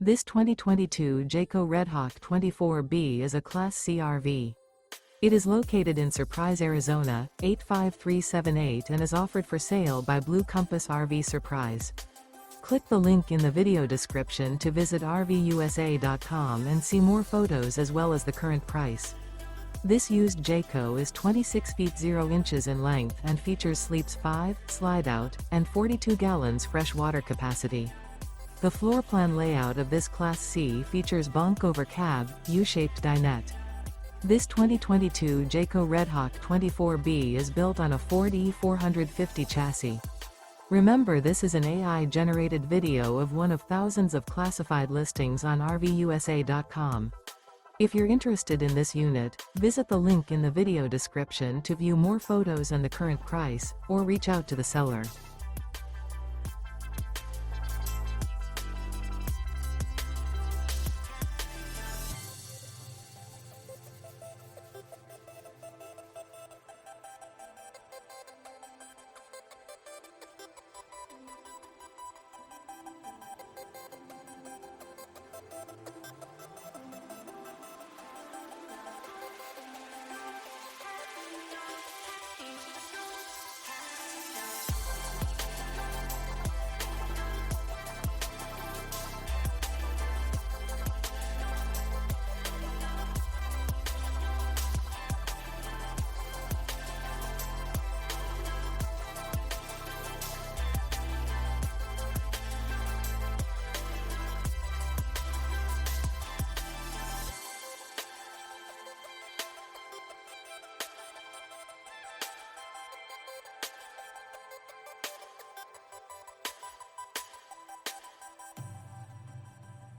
This 2022 Jayco Redhawk 24B is a Class C RV. It is located in Surprise, Arizona, 85378 and is offered for sale by Blue Compass RV Surprise. Click the link in the video description to visit RVUSA.com and see more photos as well as the current price. This used Jayco is 26 feet 0 inches in length and features sleeps 5, slide-out, and 42 gallons fresh water capacity. The floor plan layout of this Class C features bunk over cab, U-shaped dinette. This 2022 Jayco Redhawk 24B is built on a Ford E450 chassis. Remember, this is an AI-generated video of one of thousands of classified listings on RVUSA.com. If you're interested in this unit, visit the link in the video description to view more photos and the current price, or reach out to the seller.